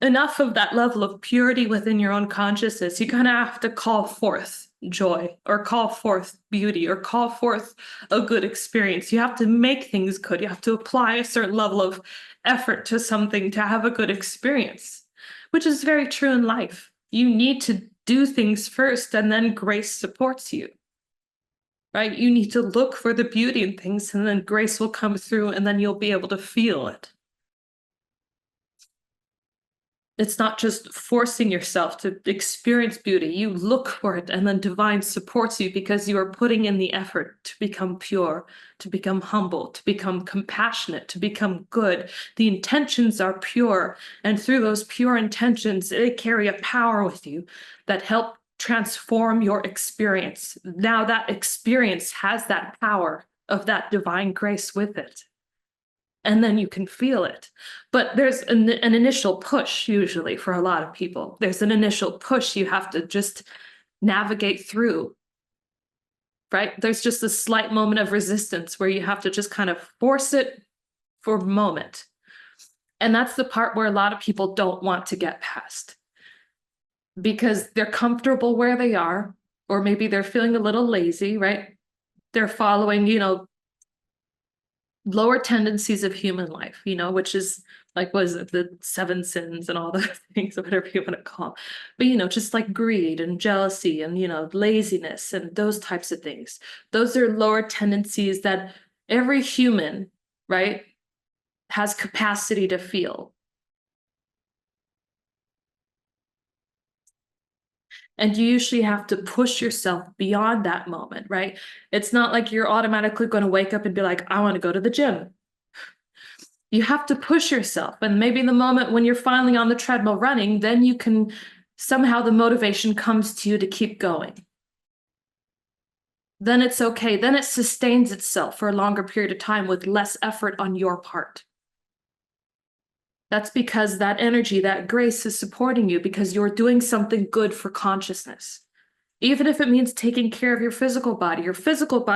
enough of that level of purity within your own consciousness, you kind of have to call forth joy or call forth beauty or call forth a good experience. You have to make things good. You have to apply a certain level of effort to something to have a good experience, which is very true in life. You need to do things first, and then grace supports you. Right? You need to look for the beauty in things, and then grace will come through, and then you'll be able to feel it. It's not just forcing yourself to experience beauty. You look for it, and then divine supports you because you are putting in the effort to become pure, to become humble, to become compassionate, to become good. The intentions are pure, and through those pure intentions, they carry a power with you that help transform your experience. Now that experience has that power of that divine grace with it. And then you can feel it. But there's an initial push, usually, for a lot of people. There's an initial push you have to just navigate through, right? There's just a slight moment of resistance where you have to just kind of force it for a moment. And that's the part where a lot of people don't want to get past, because they're comfortable where they are, or maybe they're feeling a little lazy, right? They're following, lower tendencies of human life, which is like, was it the 7 sins and all those things, whatever you want to call. But, just like greed and jealousy and, laziness and those types of things. Those are lower tendencies that every human, right, has capacity to feel. And you usually have to push yourself beyond that moment, right? It's not like you're automatically going to wake up and be like, I want to go to the gym. You have to push yourself. And maybe the moment when you're finally on the treadmill running, then you can, somehow the motivation comes to you to keep going. Then it's okay. Then it sustains itself for a longer period of time with less effort on your part. That's because that energy, that grace is supporting you because you're doing something good for consciousness. Even if it means taking care of your physical body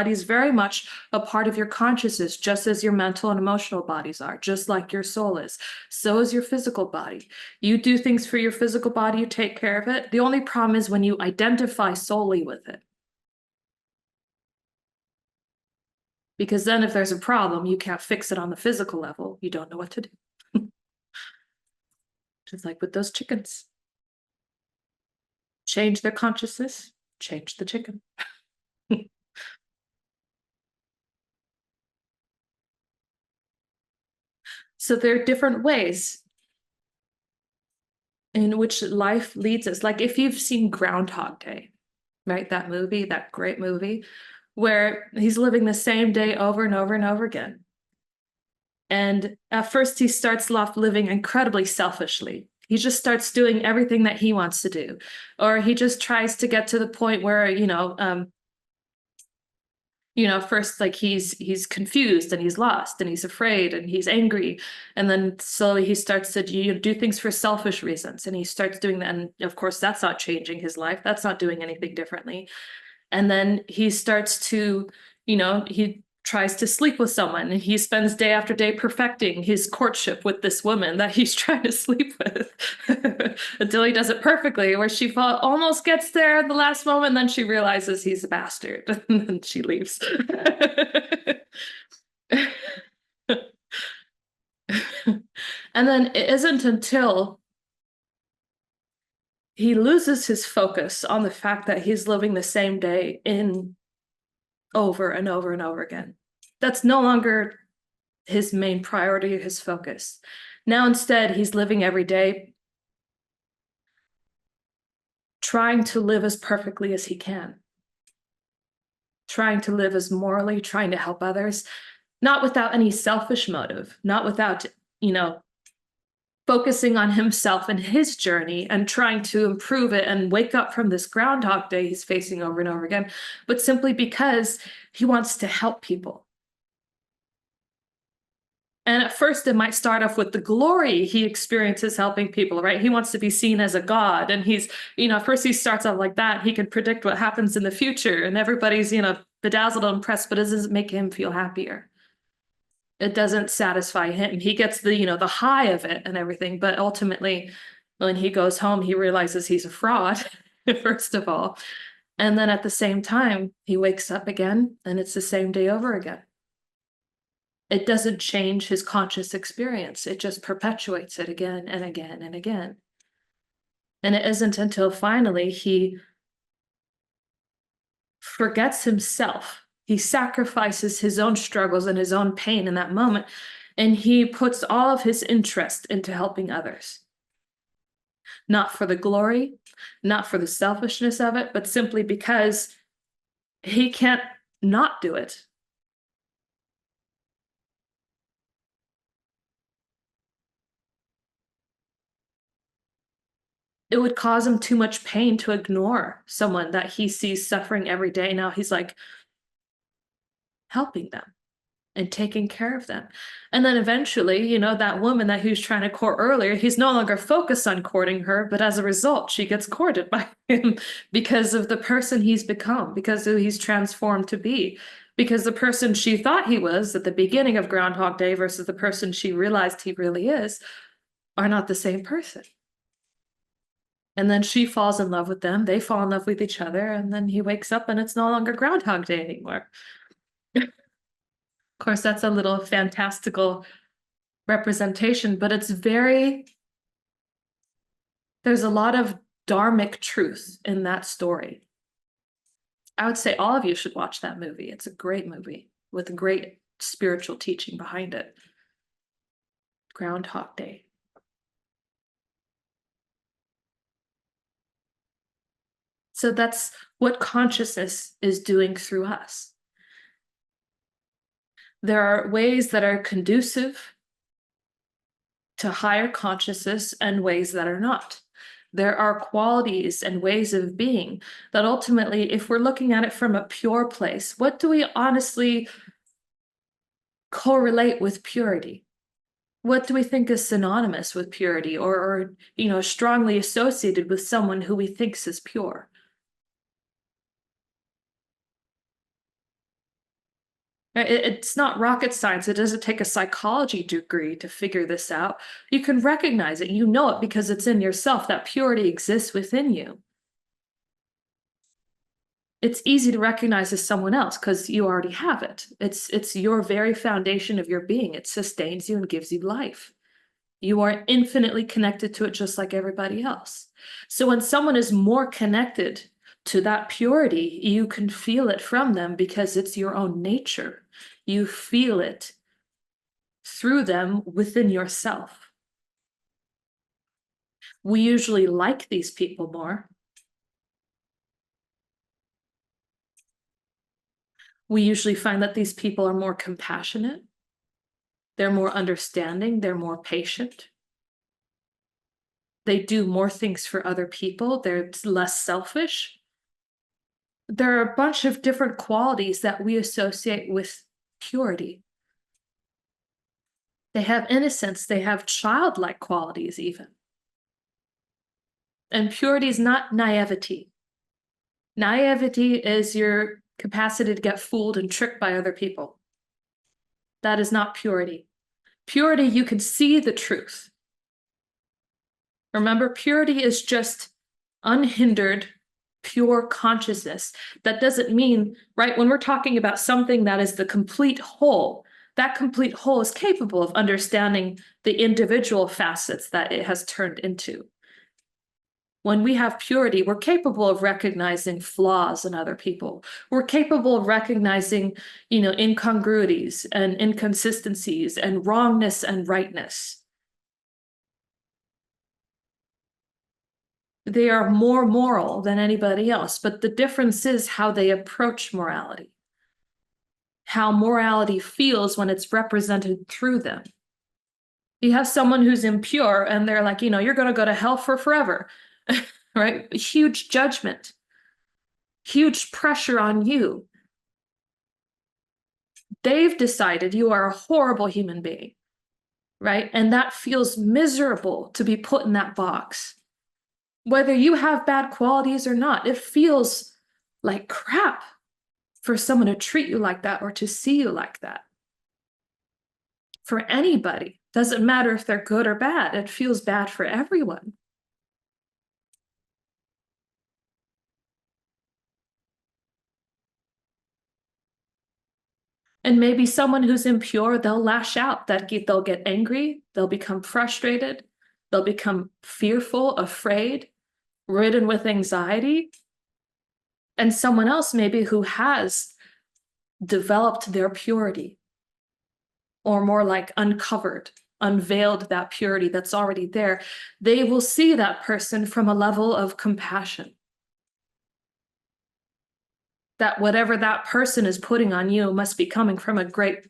is very much a part of your consciousness, just as your mental and emotional bodies are, just like your soul is. So is your physical body. You do things for your physical body, you take care of it. The only problem is when you identify solely with it. Because then if there's a problem, you can't fix it on the physical level. You don't know what to do. Just like with those chickens. Change their consciousness, change the chicken. So there are different ways in which life leads us. Like, if you've seen Groundhog Day, right? That movie, that great movie, where he's living the same day over and over and over again. And at first he starts off living incredibly selfishly. He just starts doing everything that he wants to do. Or he just tries to get to the point where, first like he's confused and he's lost and he's afraid and he's angry. And then slowly he starts to do things for selfish reasons. And he starts doing that. And of course, that's not changing his life. That's not doing anything differently. And then he starts to, he tries to sleep with someone and he spends day after day perfecting his courtship with this woman that he's trying to sleep with until he does it perfectly, where she almost gets there at the last moment, and then she realizes he's a bastard and then she leaves. And then it isn't until he loses his focus on the fact that he's living the same day in over and over and over again. That's no longer his main priority or his focus. Now instead, he's living every day trying to live as perfectly as he can, trying to live as morally, trying to help others, not without any selfish motive, not without, focusing on himself and his journey and trying to improve it and wake up from this Groundhog Day he's facing over and over again, but simply because he wants to help people. And at first, it might start off with the glory he experiences helping people, right? He wants to be seen as a god. And he's, at first he starts off like that. He can predict what happens in the future. And everybody's, bedazzled and impressed, but it doesn't make him feel happier. It doesn't satisfy him. He gets the high of it and everything. But ultimately, when he goes home, he realizes he's a fraud, first of all. And then at the same time, he wakes up again and it's the same day over again. It doesn't change his conscious experience. It just perpetuates it again and again and again. And it isn't until finally he forgets himself. He sacrifices his own struggles and his own pain in that moment. And he puts all of his interest into helping others. Not for the glory, not for the selfishness of it, but simply because he can't not do it. It would cause him too much pain to ignore someone that he sees suffering every day. Now he's like helping them and taking care of them. And then eventually, that woman that he was trying to court earlier, he's no longer focused on courting her, but as a result, she gets courted by him because of the person he's become, because of who he's transformed to be. Because the person she thought he was at the beginning of Groundhog Day versus the person she realized he really is are not the same person. And then she falls in love with them. They fall in love with each other. And then he wakes up and it's no longer Groundhog Day anymore. Of course, that's a little fantastical representation, but there's a lot of dharmic truth in that story. I would say all of you should watch that movie. It's a great movie with great spiritual teaching behind it. Groundhog Day. So that's what consciousness is doing through us. There are ways that are conducive to higher consciousness and ways that are not. There are qualities and ways of being that ultimately, if we're looking at it from a pure place, what do we honestly correlate with purity? What do we think is synonymous with purity or strongly associated with someone who we think is pure? It's not rocket science. It doesn't take a psychology degree to figure this out. You can recognize it. You know it because it's in yourself. That purity exists within you. It's easy to recognize as someone else because you already have it. It's your very foundation of your being. It sustains you and gives you life. You are infinitely connected to it just like everybody else. So when someone is more connected to that purity, you can feel it from them because it's your own nature. You feel it through them within yourself. We usually like these people more. We usually find that these people are more compassionate. They're more understanding. They're more patient. They do more things for other people. They're less selfish. There are a bunch of different qualities that we associate with purity. They have innocence. They have childlike qualities even. And purity is not naivety. Naivety is your capacity to get fooled and tricked by other people. That is not purity. Purity, you can see the truth. Remember, purity is just unhindered, pure consciousness. That doesn't mean, right, when we're talking about something that is the complete whole, that complete whole is capable of understanding the individual facets that it has turned into. When we have purity, we're capable of recognizing flaws in other people. We're capable of recognizing, incongruities and inconsistencies and wrongness and rightness. They are more moral than anybody else, but the difference is how they approach morality, how morality feels when it's represented through them. You have someone who's impure and they're like, you're going to go to hell for forever, right? Huge judgment, huge pressure on you. They've decided you are a horrible human being, right? And that feels miserable to be put in that box. Whether you have bad qualities or not, it feels like crap for someone to treat you like that or to see you like that. For anybody, doesn't matter if they're good or bad, it feels bad for everyone. And maybe someone who's impure, they'll lash out, they'll get angry, they'll become frustrated, they'll become fearful, afraid, ridden with anxiety. And someone else maybe who has developed their purity, or more like unveiled that purity that's already there, they will see that person from a level of compassion. That whatever that person is putting on you must be coming from a great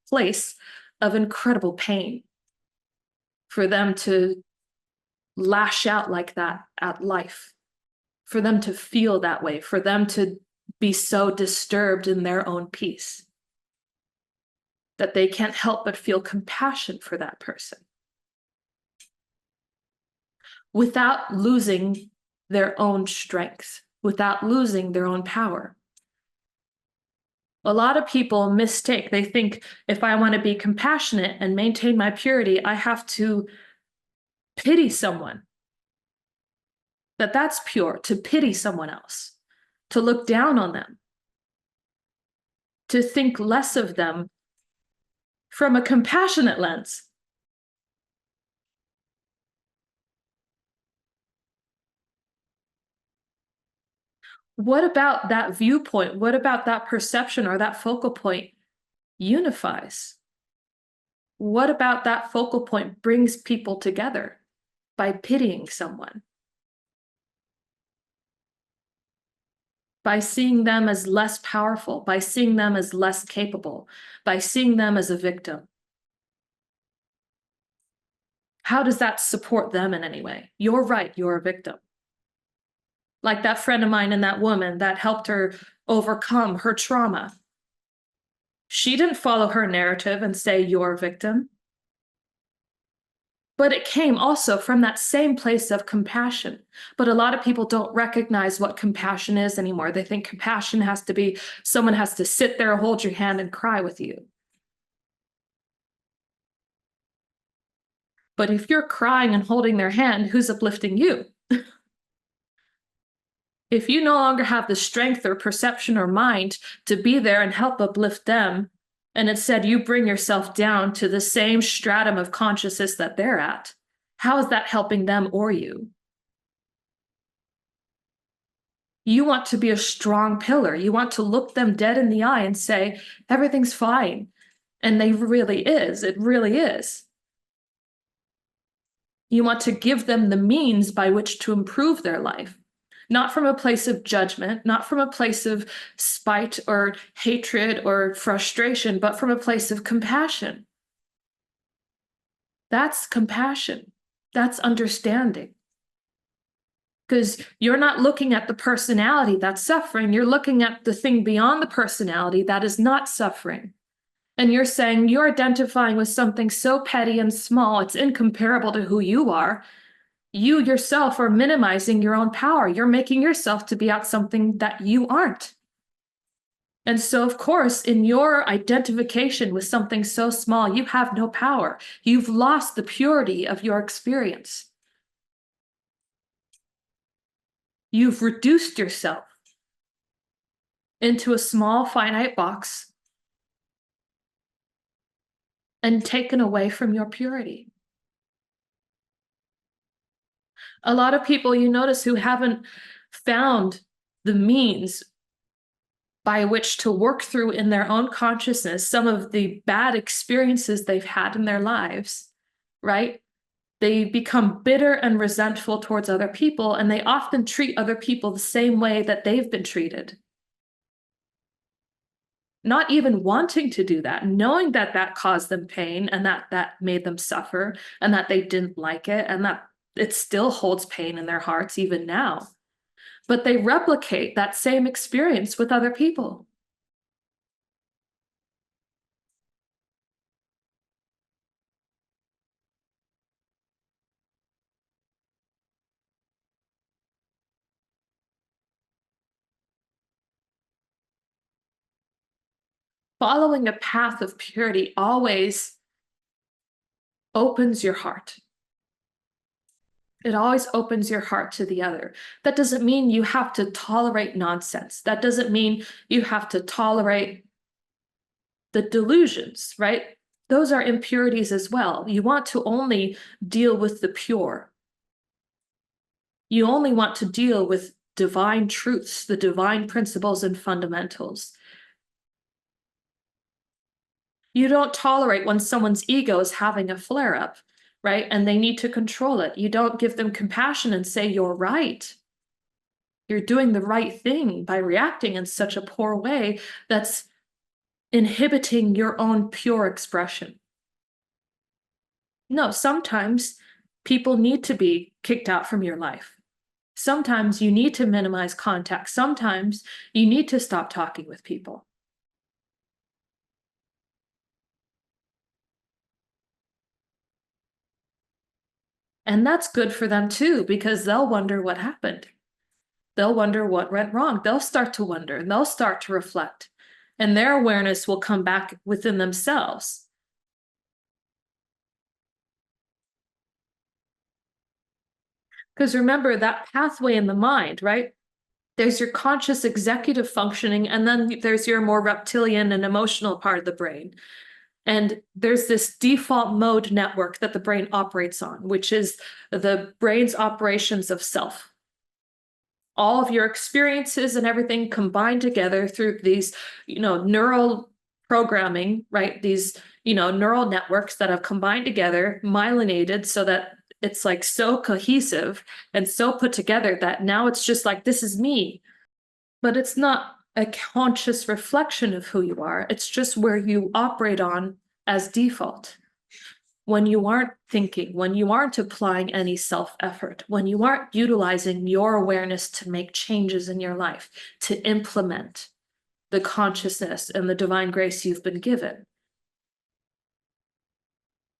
place of incredible pain for them to lash out like that at life, for them to feel that way, for them to be so disturbed in their own peace that they can't help but feel compassion for that person without losing their own strength, without losing their own power. A lot of people mistake. They think if I want to be compassionate and maintain my purity, I have to pity someone. That's pure, to pity someone else, to look down on them, to think less of them from a compassionate lens. What about that viewpoint? What about that perception or that focal point unifies? What about that focal point brings people together by pitying someone? By seeing them as less powerful, by seeing them as less capable, by seeing them as a victim. How does that support them in any way? You're right, you're a victim. Like that friend of mine and that woman that helped her overcome her trauma. She didn't follow her narrative and say, you're a victim. But it came also from that same place of compassion. But a lot of people don't recognize what compassion is anymore. They think compassion has to be someone has to sit there, hold your hand, and cry with you. But if you're crying and holding their hand, who's uplifting you? If you no longer have the strength or perception or mind to be there and help uplift them, and instead you bring yourself down to the same stratum of consciousness that they're at, how is that helping them or you? You want to be a strong pillar. You want to look them dead in the eye and say, everything's fine. And it really is. It really is. You want to give them the means by which to improve their life. Not from a place of judgment, not from a place of spite or hatred or frustration, but from a place of compassion. That's compassion. That's understanding. Because you're not looking at the personality that's suffering, you're looking at the thing beyond the personality that is not suffering. And you're saying you're identifying with something so petty and small, it's incomparable to who you are. You yourself are minimizing your own power. You're making yourself to be out something that you aren't. And so, of course, in your identification with something so small, you have no power. You've lost the purity of your experience. You've reduced yourself into a small, finite box and taken away from your purity. A lot of people you notice who haven't found the means by which to work through in their own consciousness some of the bad experiences they've had in their lives, right? They become bitter and resentful towards other people, and they often treat other people the same way that they've been treated. Not even wanting to do that, knowing that that caused them pain and that made them suffer and that they didn't like it and that it still holds pain in their hearts even now. But they replicate that same experience with other people. Following a path of purity always opens your heart. It always opens your heart to the other. That doesn't mean you have to tolerate nonsense. That doesn't mean you have to tolerate the delusions, right? Those are impurities as well. You want to only deal with the pure. You only want to deal with divine truths, the divine principles and fundamentals. You don't tolerate when someone's ego is having a flare up, right? And they need to control it. You don't give them compassion and say, you're right. You're doing the right thing by reacting in such a poor way that's inhibiting your own pure expression. No, sometimes people need to be kicked out from your life. Sometimes you need to minimize contact. Sometimes you need to stop talking with people. And that's good for them too, because they'll wonder what happened. They'll wonder what went wrong. They'll start to wonder and they'll start to reflect. And their awareness will come back within themselves. Because remember that pathway in the mind, right? There's your conscious executive functioning, and then there's your more reptilian and emotional part of the brain. And there's this default mode network that the brain operates on, which is the brain's operations of self. All of your experiences and everything combined together through these, neural programming, right? These, neural networks that have combined together, myelinated so that it's like so cohesive and so put together that now it's just like, this is me. But it's not a conscious reflection of who you are. It's just where you operate on as default. When you aren't thinking, when you aren't applying any self-effort, when you aren't utilizing your awareness to make changes in your life, to implement the consciousness and the divine grace you've been given,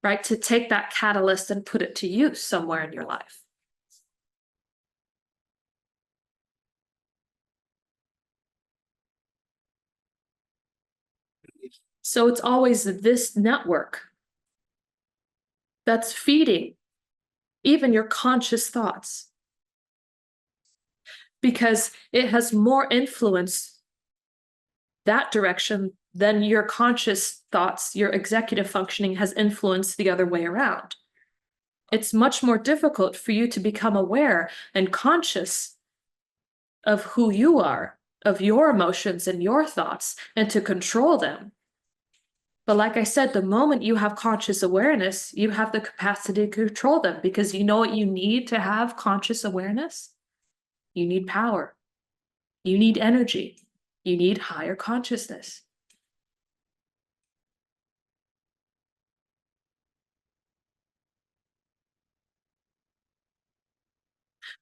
right? To take that catalyst and put it to use somewhere in your life. So it's always this network that's feeding even your conscious thoughts, because it has more influence that direction than your conscious thoughts, your executive functioning has influenced the other way around. It's much more difficult for you to become aware and conscious of who you are, of your emotions and your thoughts, and to control them. But like I said, the moment you have conscious awareness, you have the capacity to control them, because you know what you need to have conscious awareness? You need power. You need energy. You need higher consciousness.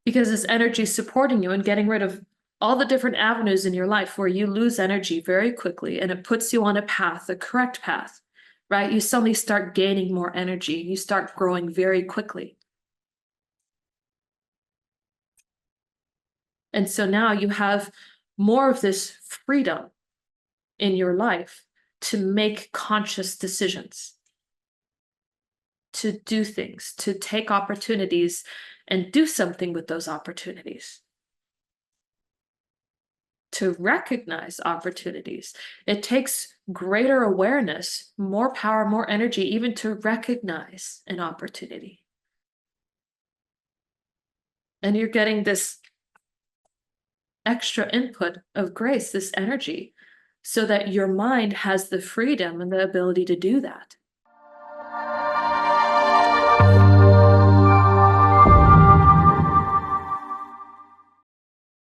Because it's energy supporting you and getting rid of all the different avenues in your life where you lose energy very quickly, and it puts you on a path, the correct path, right? You suddenly start gaining more energy. You start growing very quickly. And so now you have more of this freedom in your life to make conscious decisions, to do things, to take opportunities and do something with those opportunities, to recognize opportunities. It takes greater awareness, more power, more energy, even to recognize an opportunity. And you're getting this extra input of grace, this energy, so that your mind has the freedom and the ability to do that.